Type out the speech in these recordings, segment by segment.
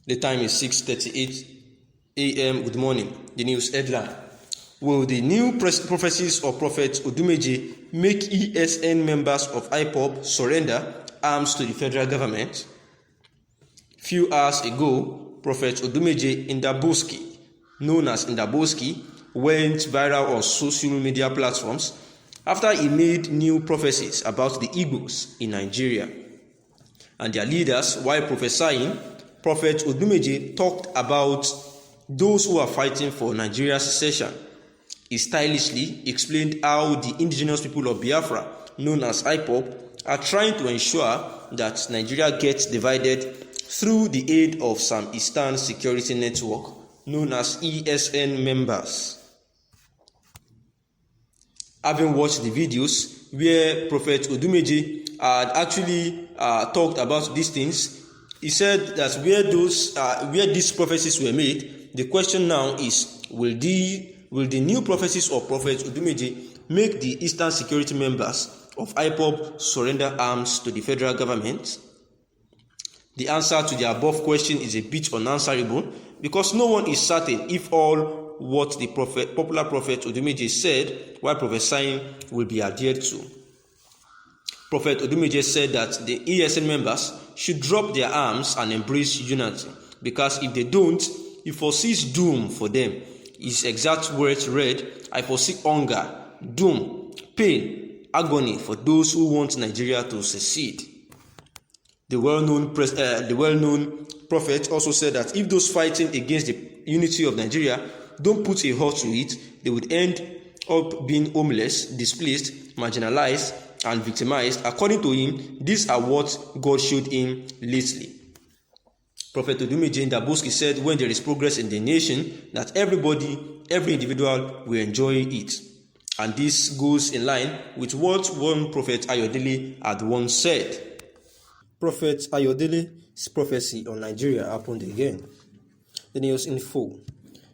The time is 6:38 a.m. Good morning. The news headline. Will the new prophecies of Prophet Odumeje make ESN members of IPOB surrender arms to the federal government? Few hours ago, Prophet Odumeje Nnamdi, known as Nnamdi, went viral on social media platforms after he made new prophecies about the Igbos in Nigeria and their leaders. While prophesying, Prophet Odumeje talked about those who are fighting for Nigeria's secession. He stylishly explained how the indigenous people of Biafra, known as IPOB, are trying to ensure that Nigeria gets divided through the aid of some Eastern Security Network, known as ESN members. Having watched the videos where Prophet Odumeje had actually talked about these things, he said that where these prophecies were made, the question now is, will the new prophecies of Prophet Odumeje make the Eastern Security members of IPOB surrender arms to the federal government? The answer to the above question is a bit unanswerable because no one is certain if all what the popular prophet Odumeje said while prophesying will be adhered to. Prophet Odumeje said that the ESN members should drop their arms and embrace unity because if they don't, he foresees doom for them. His exact words read, "I foresee hunger, doom, pain, agony for those who want Nigeria to secede." The well-known prophet also said that if those fighting against the unity of Nigeria don't put a halt to it, they would end up being homeless, displaced, marginalized, and victimized. According to him, these are what God showed him lately. Prophet Odumeje Nnamdi said when there is progress in the nation, that every individual will enjoy it. And this goes in line with what one Prophet Ayodele had once said. Prophet Ayodele's prophecy on Nigeria happened again. The news info.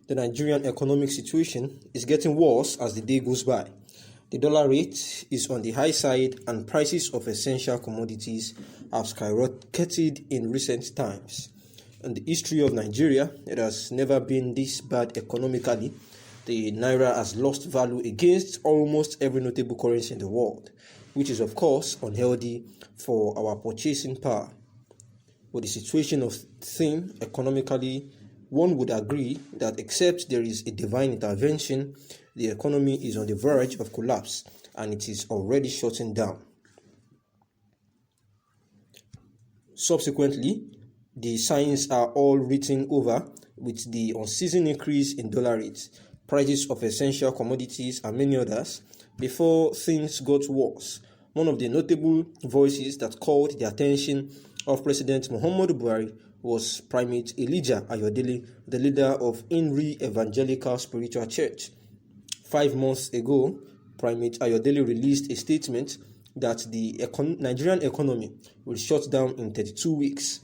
The Nigerian economic situation is getting worse as the day goes by. The dollar rate is on the high side and prices of essential commodities have skyrocketed in recent times. In the history of Nigeria, it has never been this bad economically. The naira has lost value against almost every notable currency in the world, which is of course unhealthy for our purchasing power. With the situation of things economically, one would agree that except there is a divine intervention, the economy is on the verge of collapse and it is already shutting down. Subsequently, the signs are all written over with the unceasing increase in dollar rates, prices of essential commodities, and many others. Before things got worse, one of the notable voices that called the attention of President Muhammadu Buhari was Primate Elijah Ayodele, the leader of Inri Evangelical Spiritual Church. 5 months ago, Primate Ayodele released a statement that the Nigerian economy will shut down in 32 weeks.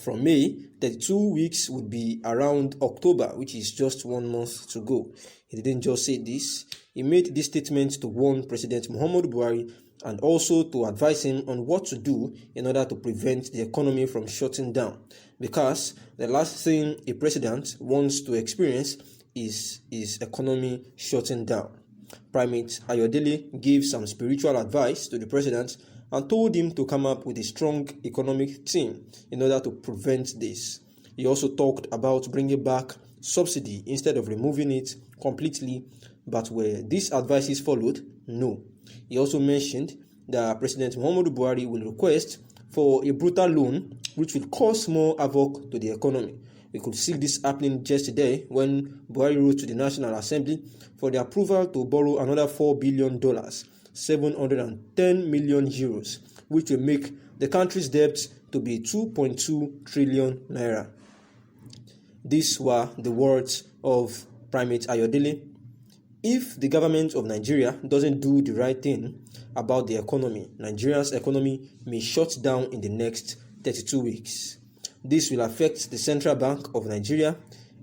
From May, 32 weeks would be around October, which is just 1 month to go. He didn't just say this. He made this statement to warn President Muhammadu Buhari and also to advise him on what to do in order to prevent the economy from shutting down. Because the last thing a president wants to experience is his economy shutting down. Primate Ayodele gave some spiritual advice to the president and told him to come up with a strong economic team in order to prevent this. He also talked about bringing back subsidy instead of removing it completely, but were these advices followed? No. He also mentioned that President Muhammadu Buhari will request for a brutal loan which will cause more havoc to the economy. We could see this happening yesterday when Buhari wrote to the National Assembly for the approval to borrow another $4 billion, 710 million euros, which will make the country's debt to be 2.2 trillion naira. These were the words of Primate Ayodele. If the government of Nigeria doesn't do the right thing about the economy, Nigeria's economy may shut down in the next 32 weeks. This will affect the Central Bank of Nigeria,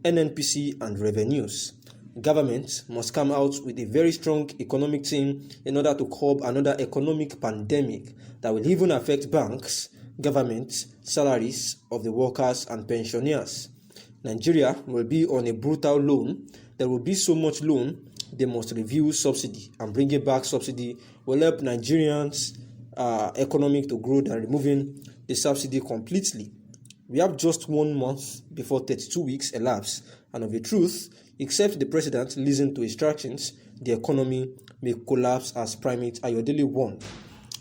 NNPC, and revenues. Government must come out with a very strong economic team in order to curb another economic pandemic that will even affect banks government salaries of the workers and pensioners. Nigeria will be on a brutal loan. There will be so much loan, they must review subsidy, and bringing back subsidy will help Nigerians' economy to grow than removing the subsidy completely. We have just 1 month before 32 weeks elapse, and of a truth, except the president listen to instructions, the economy may collapse as Primate Ayodele warned.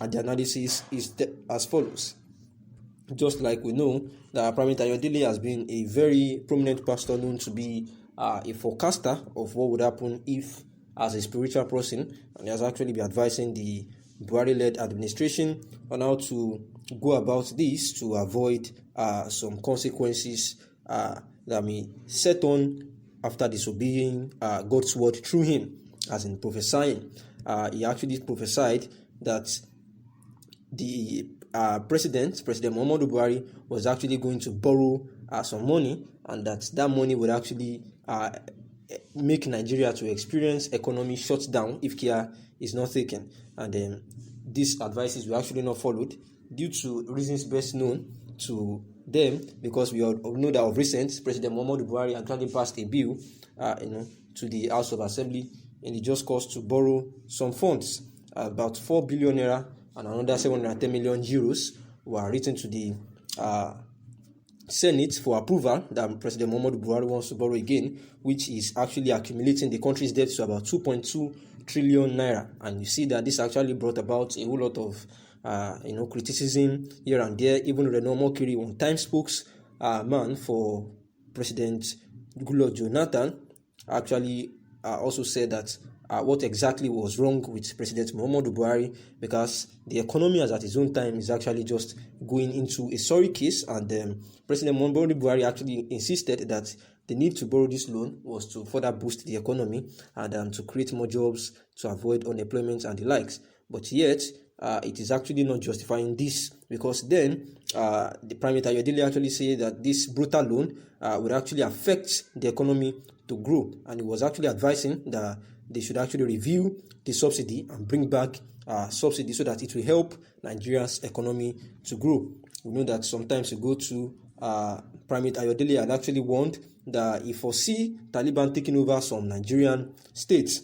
And the analysis is as follows. Just like we know that Primate Ayodele has been a very prominent pastor known to be a forecaster of what would happen if, as a spiritual person, and he has actually been advising the Buhari-led administration on how to go about this to avoid some consequences that may set on after disobeying God's word through him, as in prophesying. He actually prophesied that the President Muhammadu Buhari was actually going to borrow some money, and that money would actually make Nigeria to experience economy shutdown if care is not taken. And these advices were actually not followed due to reasons best known to them, because we all know that of recent, President Muhammadu Buhari actually passed a bill to the House of Assembly in the just cause to borrow some funds, about 4 billion naira and another 710 million euros were written to the Senate for approval that President Muhammadu Buhari wants to borrow again, which is actually accumulating the country's debt to about 2.2 trillion naira. And you see that this actually brought about a whole lot of criticism here and there. Even Reno Mokiri, one-time spokesman for President Goodluck Jonathan, actually also said that what exactly was wrong with President Muhammadu Buhari, because the economy as at his own time is actually just going into a sorry case, and President Muhammadu Buhari actually insisted that the need to borrow this loan was to further boost the economy and to create more jobs, to avoid unemployment and the likes. But yet, it is actually not justifying this, because then the Primate Ayodele actually said that this brutal loan would actually affect the economy to grow, and he was actually advising that they should actually review the subsidy and bring back subsidy so that it will help Nigeria's economy to grow. We know that sometimes you go to Primate Ayodele had actually warned that he foresee Taliban taking over some Nigerian states.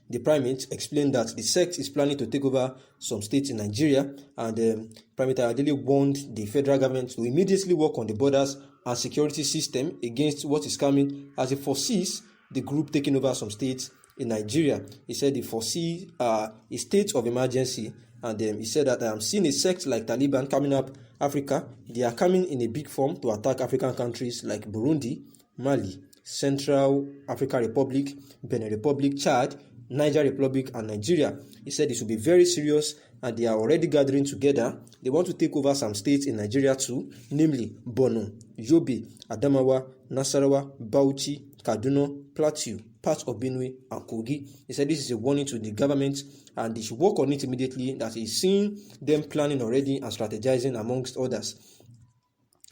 The primate explained that the sect is planning to take over some states in Nigeria, and Primate Ayodele warned the federal government to immediately work on the borders and security system against what is coming, as it foresees the group taking over some states in Nigeria. He said he foresee a state of emergency, and he said that I'm seeing a sect like Taliban coming up Africa. They are coming in a big form to attack African countries like Burundi, Mali, Central African Republic, Benin Republic, Chad, Niger Republic, and Nigeria. He said this will be very serious, and they are already gathering together. They want to take over some states in Nigeria too, namely Borno, Yobe, Adamawa, Nasarawa, Bauchi, Kaduna, Plateau, parts of Benue, and Kogi. He said this is a warning to the government, and they should work on it immediately, that he's seeing them planning already and strategizing amongst others.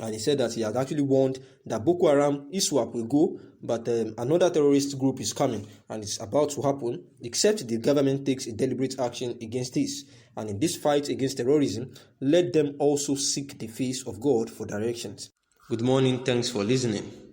And he said that he had actually warned that Boko Haram, ISWAP will go, but another terrorist group is coming, and it's about to happen, except the government takes a deliberate action against this. And in this fight against terrorism, let them also seek the face of God for directions. Good morning, thanks for listening.